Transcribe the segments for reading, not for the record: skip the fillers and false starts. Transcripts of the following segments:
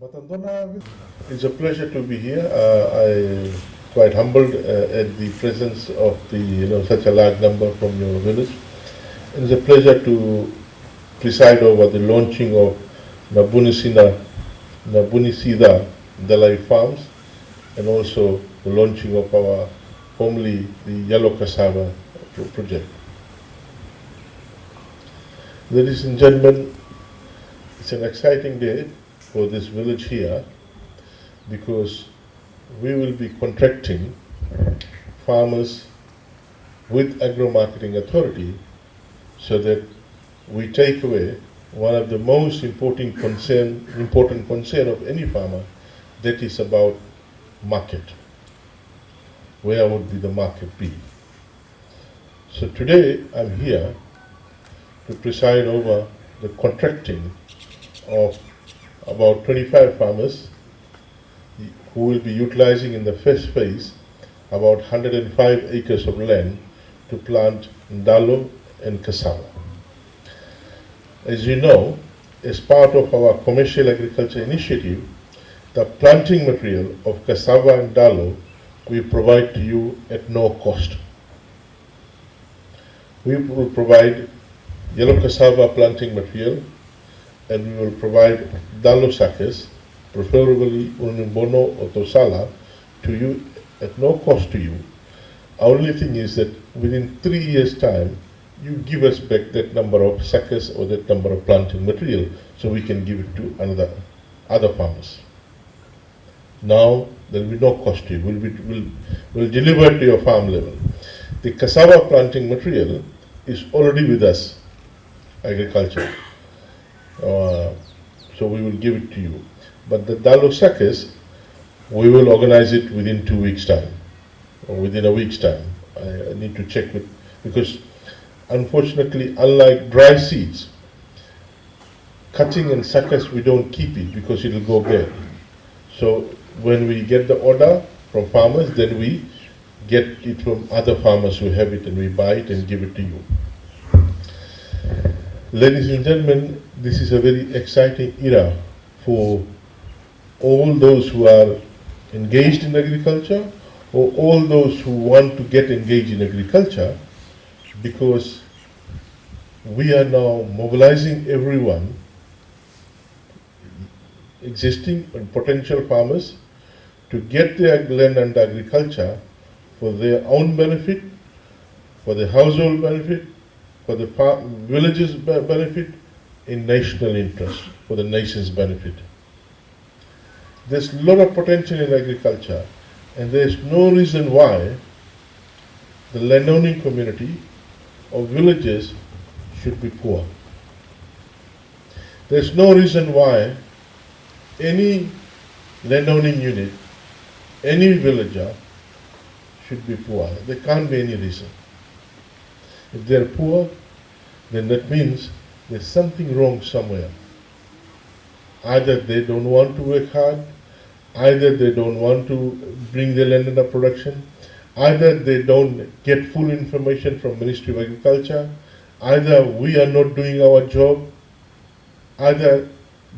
It's a pleasure to be here. I'm quite humbled at the presence of such a large number from your village. It's a pleasure to preside over the launching of Nabunisida Dalai Farms, and also the launching of our formerly the yellow cassava project. Ladies and gentlemen, it's an exciting day for this village here, because we will be contracting farmers with agro-marketing authority, so that we take away one of the most important concern of any farmer, that is about market. Where would be the market be? So today I'm here to preside over the contracting of about 25 farmers who will be utilizing in the first phase about 105 acres of land to plant ndalo and cassava. As you know, as part of our commercial agriculture initiative, the planting material of cassava and ndalo we provide to you at no cost. We will provide yellow cassava planting material, and we will provide ndalo suckers, preferably unimbono or tosala, to you at no cost to you. Our only thing is that within 3 years' time, you give us back that number of suckers or that number of planting material, so we can give it to other farmers. Now there will be no cost to you. We'll deliver it to your farm level. The cassava planting material is already with us, agriculture. So we will give it to you. But the ndalo suckers, we will organize it within 2 weeks' time, or within a week's time. I need to check with, because unfortunately, unlike dry seeds, cutting and suckers, we don't keep it because it will go bad. So when we get the order from farmers, then we get it from other farmers who have it, and we buy it and give it to you. Ladies and gentlemen, this is a very exciting era for all those who are engaged in agriculture, or all those who want to get engaged in agriculture, because we are now mobilizing everyone, existing and potential farmers, to get their land under agriculture for their own benefit, for the household benefit, for the villages' benefit, in national interest, for the nation's benefit. There's a lot of potential in agriculture, and there's no reason why the landowning community or villages should be poor. There's no reason why any landowning unit, any villager should be poor. There can't be any reason. If they're poor, then that means there's something wrong somewhere. Either they don't want to work hard, either they don't want to bring their land under production, either they don't get full information from Ministry of Agriculture, either we are not doing our job, either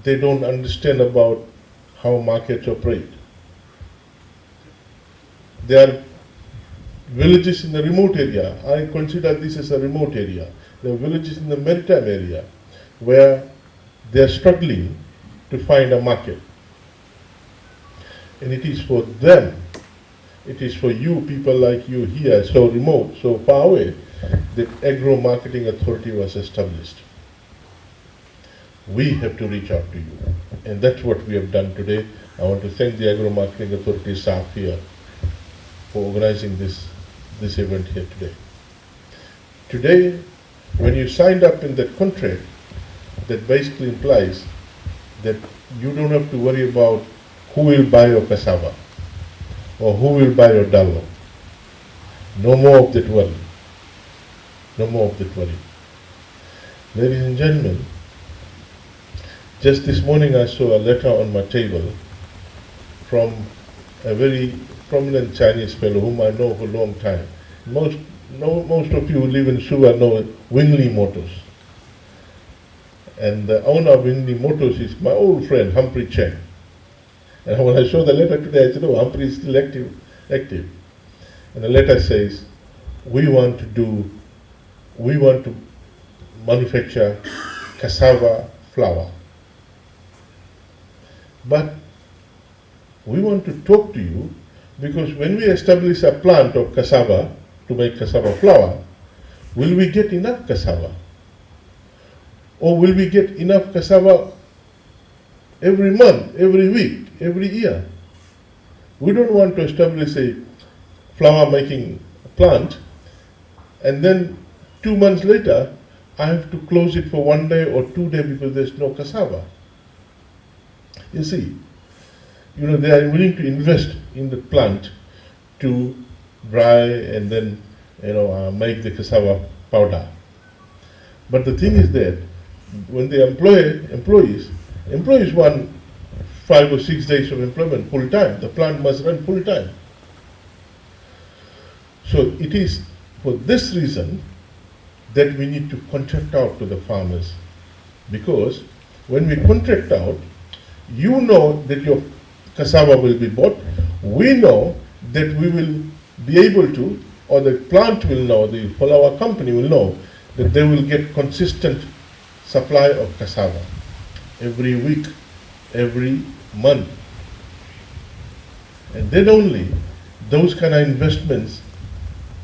they don't understand about how markets operate. There are villages in the remote area. I consider this as a remote area. There are villages in the maritime area where they are struggling to find a market. And it is for them, it is for you, people like you here, so remote, so far away, that Agro-Marketing Authority was established. We have to reach out to you, and that's what we have done today. I want to thank the Agro-Marketing Authority staff here for organizing this event here today. Today, when you signed up in that contract, that basically implies that you don't have to worry about who will buy your cassava or who will buy your ndalo. No more of that worry. No more of that worry. Ladies and gentlemen, just this morning I saw a letter on my table from a very prominent Chinese fellow whom I know for a long time. Most of you who live in Suva know Wingley Motors. And the owner of Wingley Motors is my old friend, Humphrey Cheng. And when I show the letter today, I said, oh, Humphrey is still active. And the letter says, we want to manufacture cassava flour. But we want to talk to you because when we establish a plant of cassava to make cassava flour, will we get enough cassava? Or will we get enough cassava every month, every week, every year? We don't want to establish a flour making plant and then 2 months later I have to close it for 1 day or 2 days because there's no cassava. You see, they are willing to invest in the plant to dry and then make the cassava powder. But the thing is that when they employ employees want 5 or 6 days of employment full time. The plant must run full time. So it is for this reason that we need to contract out to the farmers, because when we contract out, you know that your cassava will be bought. We know that we will be able to, or the plant will know, the flour company will know that they will get consistent supply of cassava every week, every month. And then only those kind of investments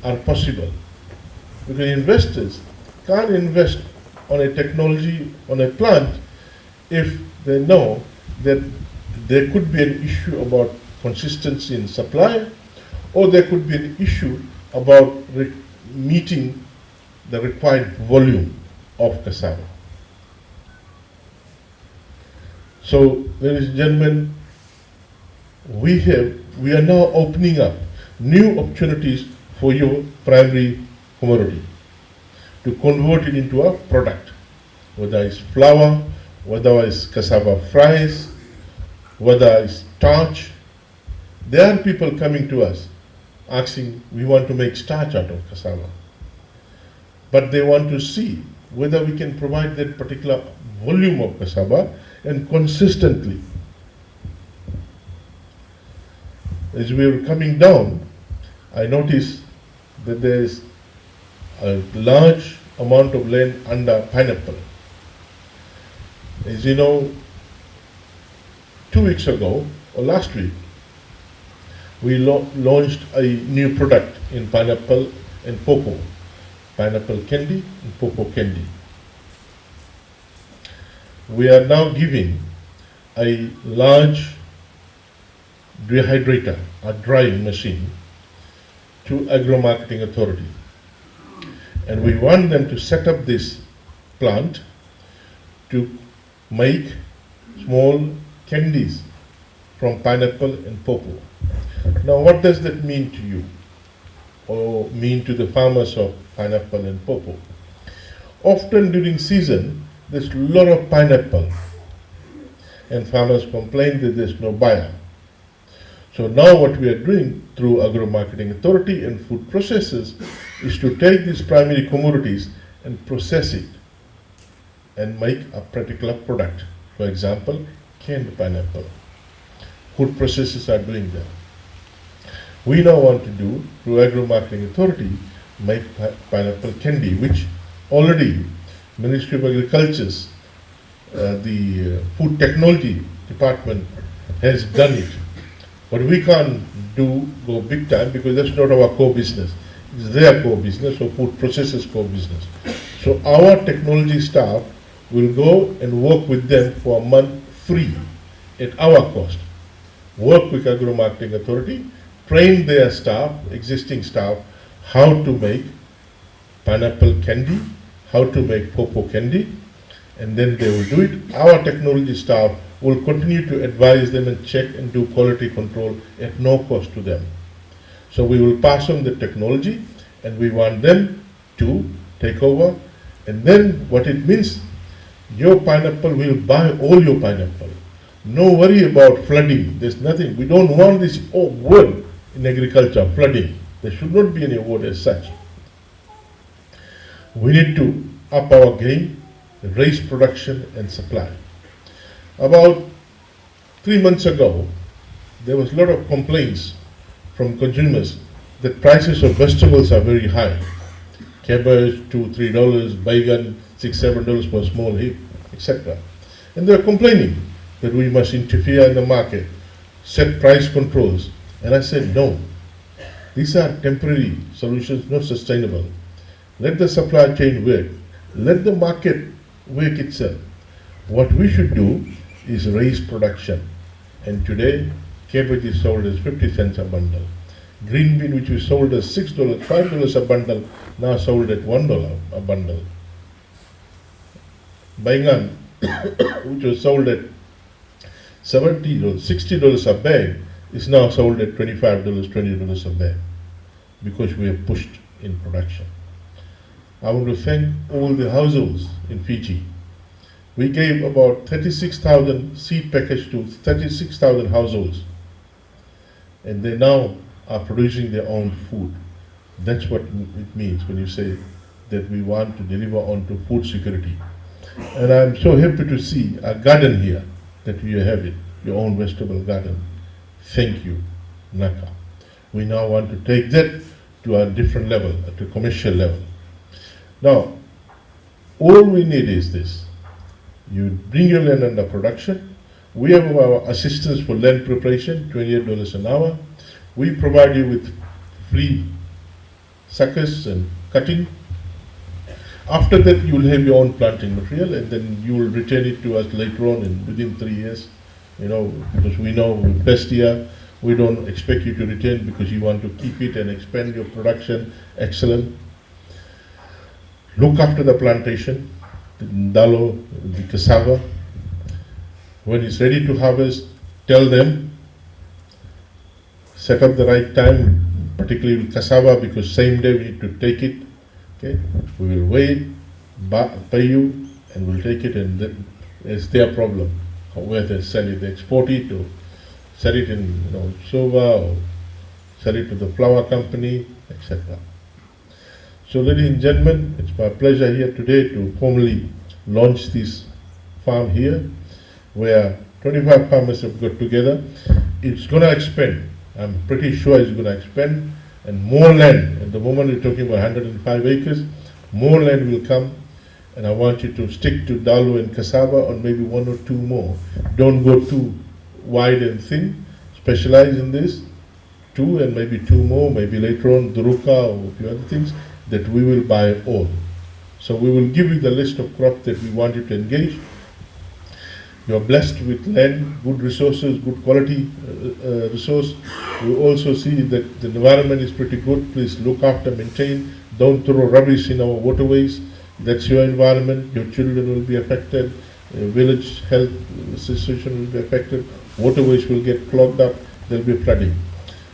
are possible. Because investors can't invest on a technology, on a plant, if they know that there could be an issue about consistency in supply, or there could be an issue about meeting the required volume of cassava. So, ladies and gentlemen, we are now opening up new opportunities for your primary commodity to convert it into a product, whether it's flour, whether it's cassava fries, whether it's starch. There are people coming to us asking, we want to make starch out of cassava. But they want to see whether we can provide that particular volume of cassava and consistently. As we were coming down, I noticed that there is a large amount of land under pineapple. As you know, 2 weeks ago, or last week, we launched a new product in pineapple and pawpaw. Pineapple candy and pawpaw candy. We are now giving a large dehydrator, a drying machine, to Agro-Marketing Authority. And we want them to set up this plant to make small candies from pineapple and pawpaw. Now, what does that mean to you, or mean to the farmers of pineapple and pawpaw? Often during season, there's a lot of pineapple, and farmers complain that there's no buyer. So now what we are doing through Agro-Marketing Authority and food processors is to take these primary commodities and process it and make a particular product. For example, canned pineapple. Food processors are doing that. We now want to do, through Agro-Marketing Authority, make pineapple candy, which already Ministry of Agriculture's the Food Technology Department has done it. But we can't go big time because that's not our core business. It's their core business or food processors' core business. So our technology staff will go and work with them for a month free at our cost. Work with Agro-Marketing Authority, train their staff, existing staff, how to make pineapple candy, how to make pawpaw candy, and then they will do it. Our technology staff will continue to advise them and check and do quality control at no cost to them. So we will pass on the technology, and we want them to take over. And then what it means, your pineapple will buy all your pineapple. No worry about flooding. There's nothing. We don't want this word in agriculture, flooding. There should not be any word as such. We need to up our game, raise production and supply. About 3 months ago, there was a lot of complaints from consumers that prices of vegetables are very high. Cabbage, $2-3, baigan, $6-7 for a small heap, etc. And they were complaining that we must interfere in the market, set price controls. And I said, no, these are temporary solutions, not sustainable. Let the supply chain work. Let the market work itself. What we should do is raise production. And today, cabbage is sold as 50 cents a bundle. Green bean, which was sold as $6, $5 a bundle, now sold at $1 a bundle. Baigan, which was sold at $70 or $60 a bag, is now sold at $25, $20 a bag, because we have pushed in production. I want to thank all the households in Fiji. We gave about 36,000 seed package to 36,000 households, and they now are producing their own food. That's what it means when you say that we want to deliver on to food security. And I'm so happy to see a garden here, that you have it, your own vegetable garden. Thank you, Naka. We now want to take that to a different level, at a commercial level. Now, all we need is this. You bring your land under production. We have our assistance for land preparation, $28 an hour. We provide you with free suckers and cutting. After that, you will have your own planting material, and then you will return it to us later on within 3 years. Because we know with best year, we don't expect you to return because you want to keep it and expand your production. Excellent. Look after the plantation, the ndalo, the cassava. When it's ready to harvest, tell them, set up the right time, particularly with cassava, because same day we need to take it. Okay, we will wait, pay you, and we'll take it, and then it's their problem. Where they sell it, they export it, or sell it in Sova, or sell it to the flour company, etc. So, ladies and gentlemen, it's my pleasure here today to formally launch this farm here, where 25 farmers have got together. It's going to expand. I'm pretty sure it's going to expand, and more land. At the moment we're talking about 105 acres. More land will come, and I want you to stick to dalu and cassava, or maybe one or two more. Don't go too wide and thin. Specialize in this, 2 and maybe 2 more, maybe later on duruka or a few other things that we will buy all. So we will give you the list of crops that we want you to engage. You are blessed with land, good resources, good quality resource. We also see that the environment is pretty good. Please look after, maintain. Don't throw rubbish in our waterways. That's your environment. Your children will be affected. Village health situation will be affected. Waterways will get clogged up. There will be flooding.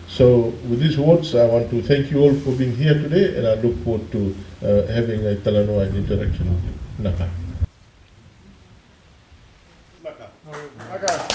So with these words, I want to thank you all for being here today, and I look forward to having a talanoa and interaction with you. Naka. Naka.